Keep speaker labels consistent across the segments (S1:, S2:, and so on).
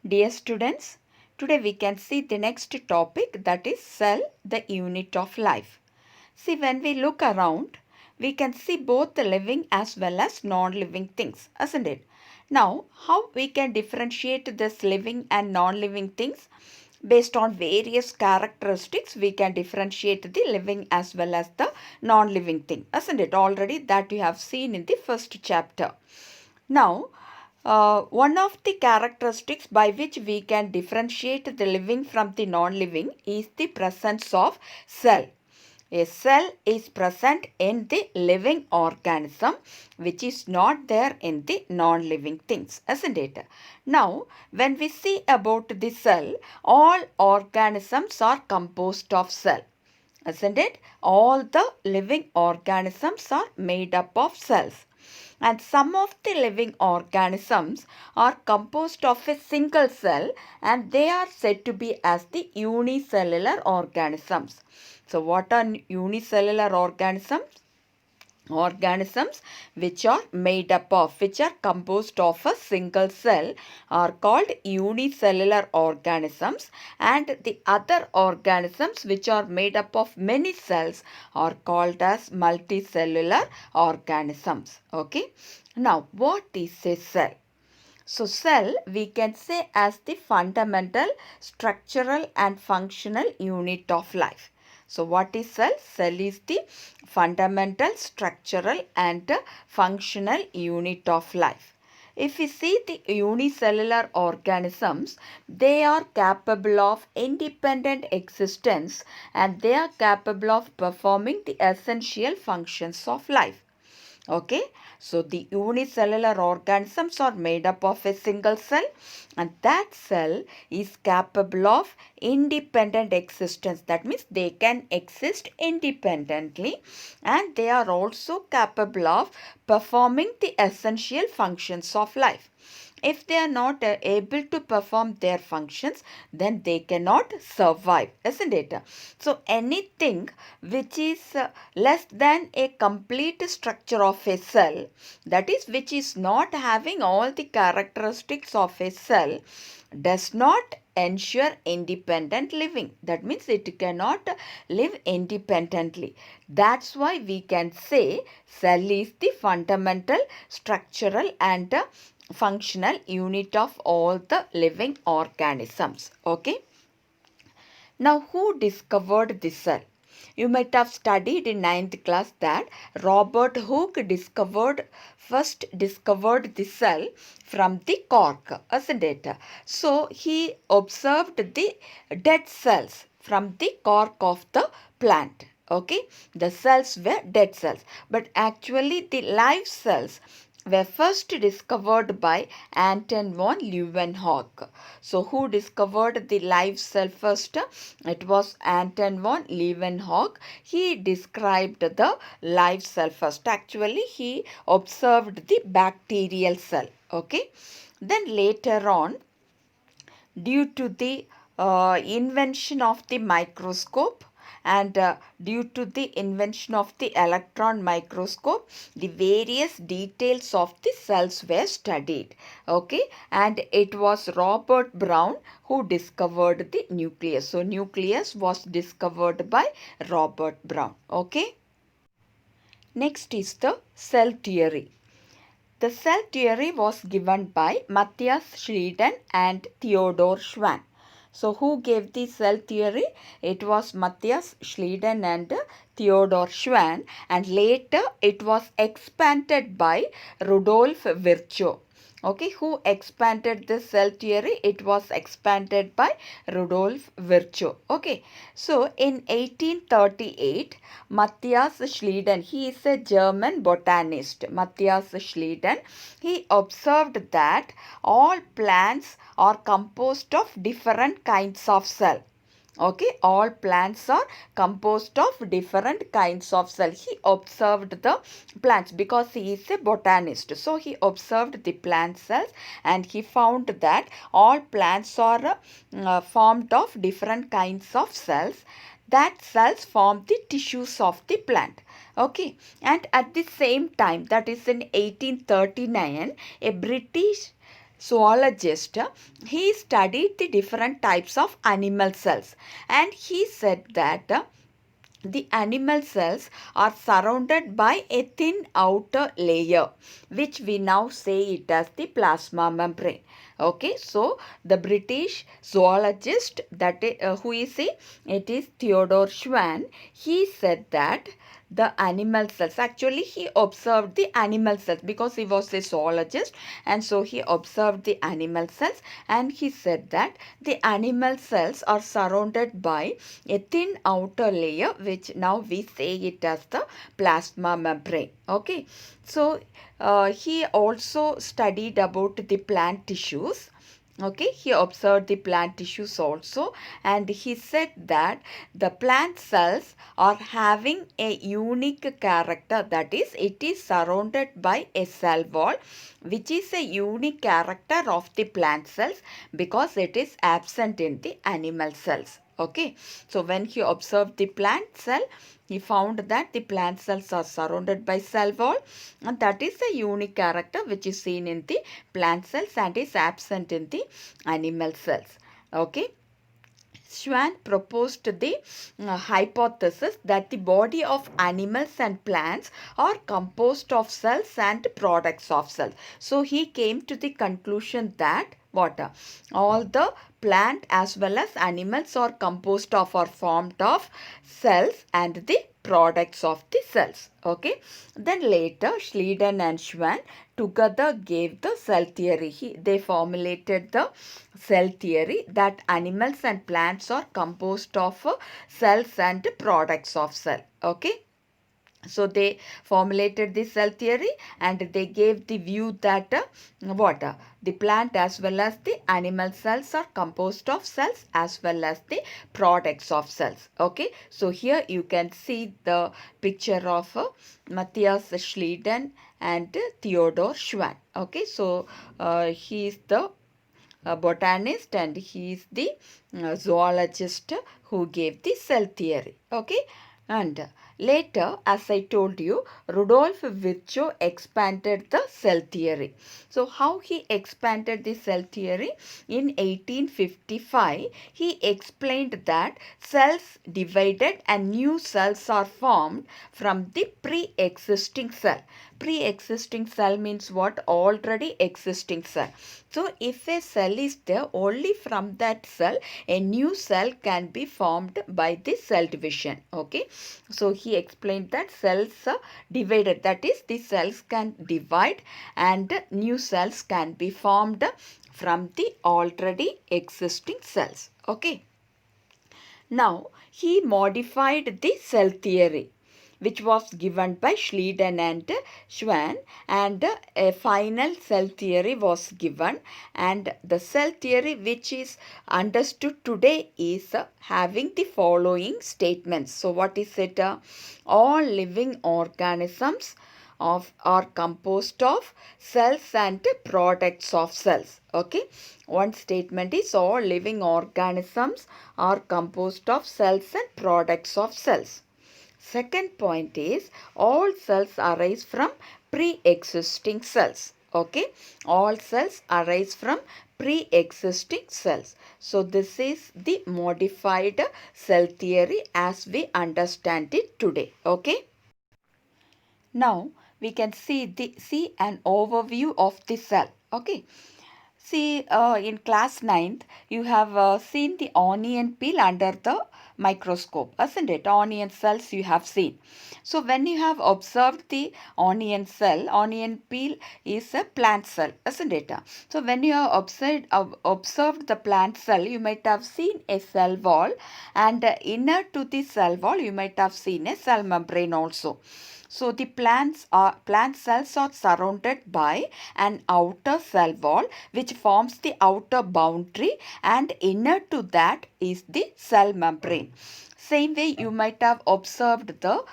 S1: Dear students, today we can see the next topic, that is cell, the unit of life. See, when we look around, we can see both the living as well as non-living things, isn't it? Now, how we can differentiate this living and non-living things? Based on various characteristics, we can differentiate the living as well as the non-living thing, isn't it? Already that you have seen in the first chapter. Now, one of the characteristics by which we can differentiate the living from the non-living is the presence of cell. A cell is present in the living organism, which is not there in the non-living things, isn't it? Now, when we see about the cell, all organisms are composed of cell, isn't it? All the living organisms are made up of cells. And some of the living organisms are composed of a single cell, and they are said to be as the unicellular organisms. So what are unicellular organisms? Organisms which are composed of a single cell are called unicellular organisms, and the other organisms which are made up of many cells are called as multicellular organisms. Okay. Now, what is a cell? So, cell we can say as the fundamental, structural and functional unit of life. So, what is cell? Cell is the fundamental, structural and functional unit of life. If we see the unicellular organisms, they are capable of independent existence and they are capable of performing the essential functions of life. Okay, so the unicellular organisms are made up of a single cell, and that cell is capable of independent existence. That means they can exist independently, and they are also capable of performing the essential functions of life. If they are not able to perform their functions, then they cannot survive, isn't it? So anything which is less than a complete structure of a cell, that is, which is not having all the characteristics of a cell, does not ensure independent living. That means it cannot live independently. That's why we can say cell is the fundamental, structural and functional unit of all the living organisms. Okay. Now, who discovered the cell? You might have studied in 9th class that Robert Hooke first discovered the cell from the cork, isn't it? So, he observed the dead cells from the cork of the plant. Okay, the cells were dead cells, but actually the live cells were first discovered by Anton von Leeuwenhoek. So, who discovered the live cell first? It was Anton von Leeuwenhoek. He described the live cell first. Actually, he observed the bacterial cell. Okay. Then later on, due to the invention of the microscope and due to the invention of the electron microscope, the various details of the cells were studied. Okay, and it was Robert Brown who discovered the nucleus. So nucleus was discovered by Robert Brown. Okay, next is the cell theory. The cell theory was given by Matthias Schleiden and Theodor Schwann. So, who gave the cell theory? It was Matthias Schleiden and Theodor Schwann, and later it was expanded by Rudolf Virchow. Okay, who expanded the cell theory? It was expanded by Rudolf Virchow. Okay, so in 1838, Matthias Schleiden, he is a German botanist. Matthias Schleiden, he observed that all plants are composed of different kinds of cell. Okay, all plants are composed of different kinds of cells. He observed the plants because he is a botanist. So, he observed the plant cells and he found that all plants are formed of different kinds of cells. That cells form the tissues of the plant. Okay, and at the same time, that is in 1839, a British zoologist, he studied the different types of animal cells, and he said that the animal cells are surrounded by a thin outer layer, which we now say it as the plasma membrane. Okay, so the British zoologist, who is he? It is Theodore Schwann. He said that the animal cells, actually he observed the animal cells because he was a zoologist, and so he observed the animal cells, and he said that the animal cells are surrounded by a thin outer layer, which now we say it as the plasma membrane. Okay, so he also studied about the plant tissues. Okay, he observed the plant tissues also, and he said that the plant cells are having a unique character, that is, it is surrounded by a cell wall, which is a unique character of the plant cells because it is absent in the animal cells. Okay, so when he observed the plant cell, he found that the plant cells are surrounded by cell wall, and that is a unique character which is seen in the plant cells and is absent in the animal cells. Okay. Schwann proposed the hypothesis that the body of animals and plants are composed of cells and products of cells. So he came to the conclusion that what? All the plant as well as animals are composed of or formed of cells and the products of the cells. Okay. Then later Schleiden and Schwann together gave the cell theory. They formulated the cell theory that animals and plants are composed of cells and products of cell. Okay. So they formulated the cell theory and they gave the view that the plant as well as the animal cells are composed of cells as well as the products of cells. Okay, so here you can see the picture of Matthias Schleiden and Theodore Schwann. Okay, so he is the botanist and he is the zoologist who gave the cell theory. Okay, and later, as I told you, Rudolf Virchow expanded the cell theory. So how he expanded the cell theory? In 1855, he explained that cells divided and new cells are formed from the pre-existing cell. Pre-existing cell means what? Already existing cell. So if a cell is there, only from that cell a new cell can be formed by the cell division. Okay, so he explained that cells are divided, that is the cells can divide and new cells can be formed from the already existing cells. Okay, now he modified the cell theory which was given by Schleiden and Schwann, and a final cell theory was given, and the cell theory which is understood today is having the following statements. So what is it? All living organisms are composed of cells and products of cells. Okay, one statement is all living organisms are composed of cells and products of cells. Second point is all cells arise from pre-existing cells. Okay, all cells arise from pre-existing cells. So this is the modified cell theory as we understand it today. Okay. Now we can see an overview of the cell. Okay. See, in class 9th, you have seen the onion peel under the microscope, isn't it? Onion cells you have seen. So, when you have observed the onion peel is a plant cell, isn't it? So, when you have observed the plant cell, you might have seen a cell wall, and inner to the cell wall, you might have seen a cell membrane also. So the plant cells are surrounded by an outer cell wall which forms the outer boundary, and inner to that is the cell membrane. Same way you might have observed the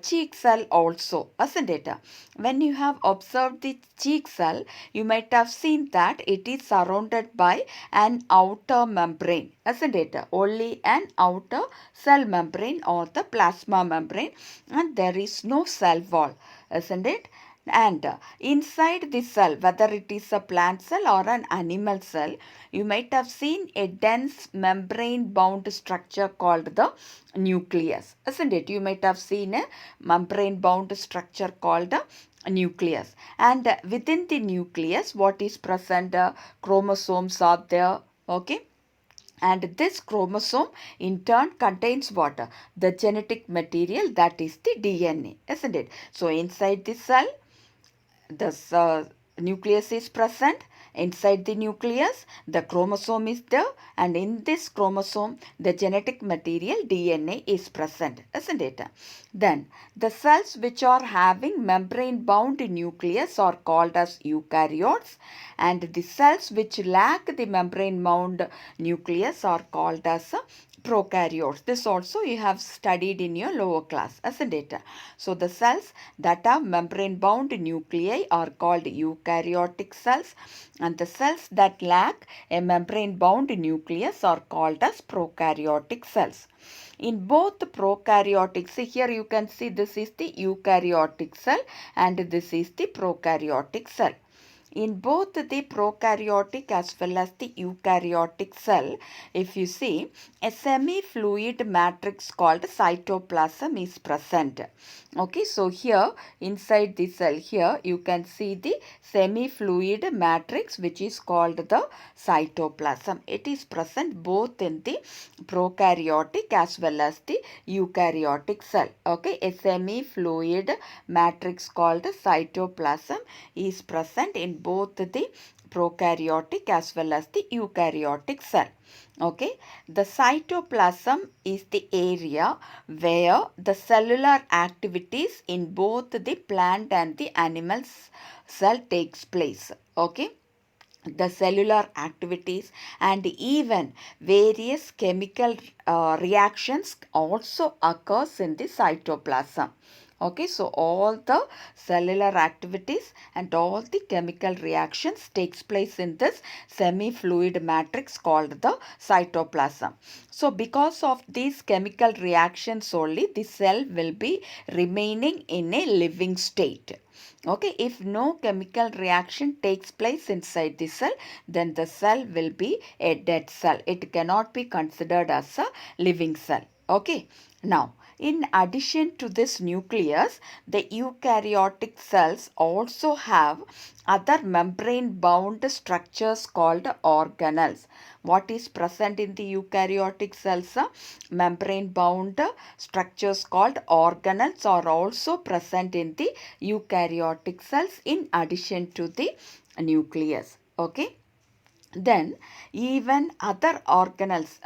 S1: cheek cell also, isn't it? When you have observed the cheek cell, you might have seen that it is surrounded by an outer membrane, isn't it? Only an outer cell membrane or the plasma membrane, and there is no cell wall, isn't it? And inside the cell, whether it is a plant cell or an animal cell, you might have seen a dense membrane bound structure called the nucleus, isn't it? You might have seen a membrane bound structure called the nucleus. And within the nucleus, what is present? Chromosomes are there. Okay. And this chromosome in turn contains what? The genetic material, that is the DNA, isn't it? So inside the cell, this nucleus is present. Inside the nucleus, the chromosome is there, and in this chromosome, the genetic material DNA is present, isn't it? Then, the cells which are having membrane bound nucleus are called as eukaryotes, and the cells which lack the membrane bound nucleus are called as prokaryotes. This also you have studied in your lower class, isn't it? So the cells that have membrane bound nuclei are called eukaryotic cells, and the cells that lack a membrane bound nucleus are called as prokaryotic cells. In both prokaryotic, see here you can see this is the eukaryotic cell and this is the prokaryotic cell. In both the prokaryotic as well as the eukaryotic cell, if you see, a semi-fluid matrix called cytoplasm is present. Okay, so here inside the cell, here you can see the semi-fluid matrix which is called the cytoplasm. It is present both in the prokaryotic as well as the eukaryotic cell. Okay, a semi-fluid matrix called cytoplasm is present in both the prokaryotic as well as the eukaryotic cell. Okay, the cytoplasm is the area where the cellular activities in both the plant and the animal cell takes place. Okay, the cellular activities and even various chemical reactions also occurs in the cytoplasm. Okay, so all the cellular activities and all the chemical reactions takes place in this semi-fluid matrix called the cytoplasm. So because of these chemical reactions only, the cell will be remaining in a living state. Okay, if no chemical reaction takes place inside the cell, then the cell will be a dead cell. It cannot be considered as a living cell. Okay, now in addition to this nucleus, the eukaryotic cells also have other membrane bound structures called organelles. What is present in the eukaryotic cells? Membrane bound structures called organelles are also present in the eukaryotic cells in addition to the nucleus. Okay. Then even other organelles,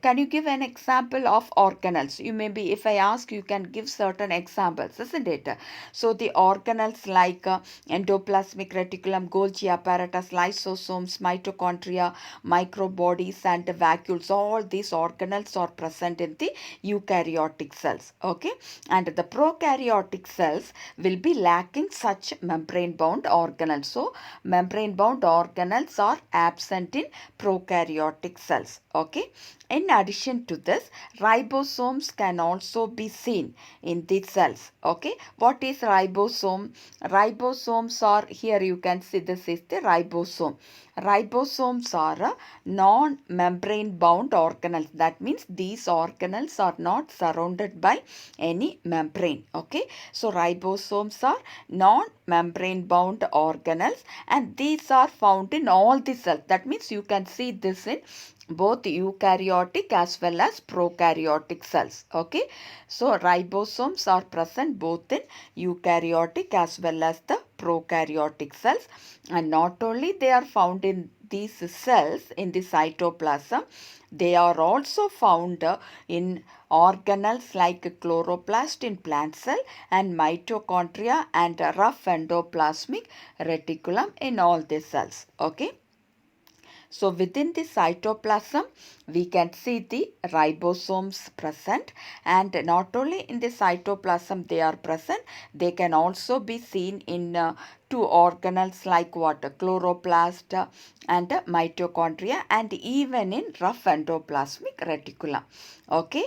S1: can you give an example of organelles? You may be, if I ask, you can give certain examples, isn't it? So the organelles like endoplasmic reticulum, Golgi apparatus, lysosomes, mitochondria, microbodies and vacuoles, all these organelles are present in the eukaryotic cells. Okay, and the prokaryotic cells will be lacking such membrane bound organelles. So membrane bound organelles are absent in prokaryotic cells. Okay. In addition to this, ribosomes can also be seen in these cells. Okay. What is ribosome? Ribosomes are, here you can see this is the ribosome. Ribosomes are non-membrane bound organelles. That means these organelles are not surrounded by any membrane. Okay. So ribosomes are non-membrane bound organelles and these are found in all the cells. That means you can see this in both eukaryotic as well as prokaryotic cells. Okay. So ribosomes are present both in eukaryotic as well as the prokaryotic cells, and not only they are found in these cells in the cytoplasm, they are also found in organelles like chloroplast in plant cell and mitochondria and rough endoplasmic reticulum in all the cells. Okay. So within the cytoplasm, we can see the ribosomes present, and not only in the cytoplasm they are present, they can also be seen in two organelles like what? Chloroplast and mitochondria, and even in rough endoplasmic reticulum. Okay.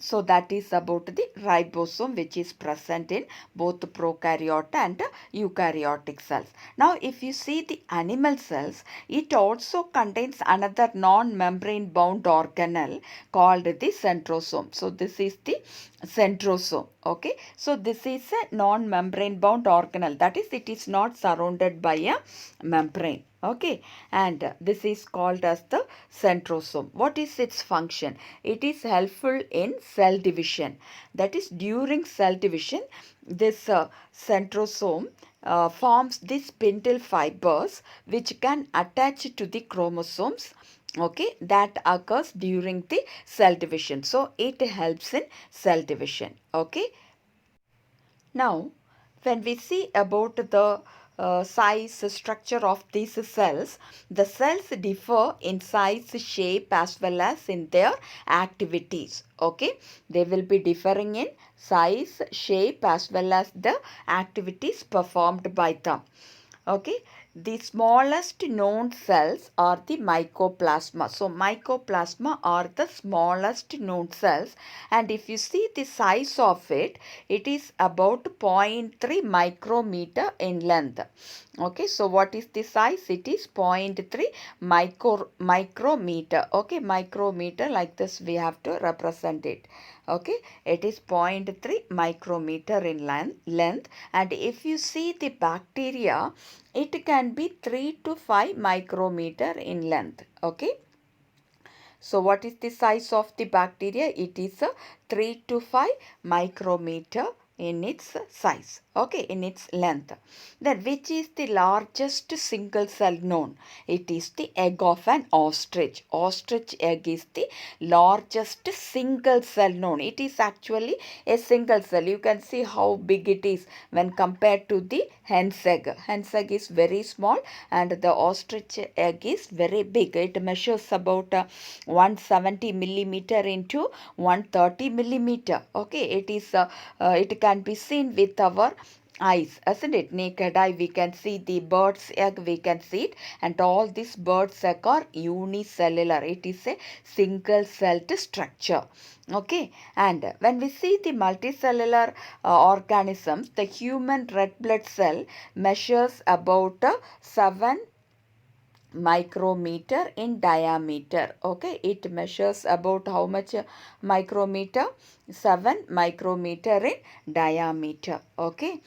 S1: So that is about the ribosome, which is present in both prokaryote and eukaryotic cells. Now if you see the animal cells, it also contains another non-membrane bound organelle called the centrosome. So this is the centrosome. Okay, so this is a non-membrane bound organelle, that is, it is not surrounded by a membrane. Okay, and this is called as the centrosome. What is its function? It is helpful in cell division. That is, during cell division, this centrosome forms the spindle fibers which can attach to the chromosomes, okay, that occurs during the cell division. So it helps in cell division. Okay, now when we see about the size structure of these cells, the cells differ in size, shape as well as in their activities. Okay, they will be differing in size, shape as well as the activities performed by them. Okay, the smallest known cells are the mycoplasma. So mycoplasma are the smallest known cells, and if you see the size of it, it is about 0.3 micrometer in length. Okay, so what is the size? It is 0.3 micrometer. Okay, micrometer, like this we have to represent it. Okay, it is 0.3 micrometer in length, and if you see the bacteria, it can be 3 to 5 micrometer in length. Okay, so what is the size of the bacteria? It is a 3 to 5 micrometer in its size. Okay, in its length. Then which is the largest single cell known? It is the egg of an ostrich. Ostrich egg is the largest single cell known. It is actually a single cell. You can see how big it is when compared to the hen's egg. Hen's egg is very small and the ostrich egg is very big. It measures about 170 millimeter into 130 millimeter. Okay, it can be seen with our eyes, isn't it? Naked eye, we can see the bird's egg, we can see it, and all these bird's egg are unicellular. It is a single celled structure. Okay, and when we see the multicellular organisms, the human red blood cell measures about 7 micrometer in diameter. Okay, it measures about how much micrometer? 7 micrometer in diameter. Okay,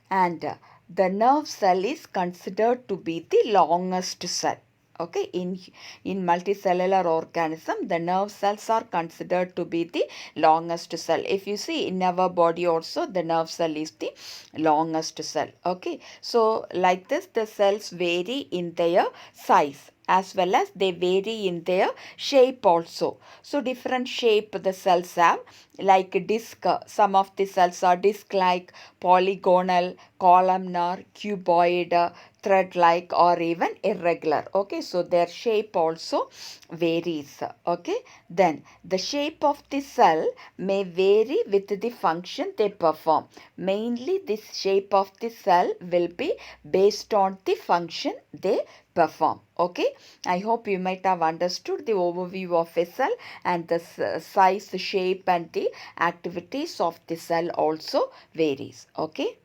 S1: and the nerve cell is considered to be the longest cell. Okay, in multicellular organism, the nerve cells are considered to be the longest cell. If you see in our body also, the nerve cell is the longest cell. Okay, so like this, the cells vary in their size as well as they vary in their shape also. So different shape the cells have, like disc. Some of the cells are disc-like, polygonal, columnar, cuboid, thread-like, or even irregular. Okay, so their shape also varies. Okay, then the shape of the cell may vary with the function they perform. Mainly this shape of the cell will be based on the function they perform. Okay, I hope you might have understood the overview of a cell, and the size, shape and the activities of the cell also varies. Okay.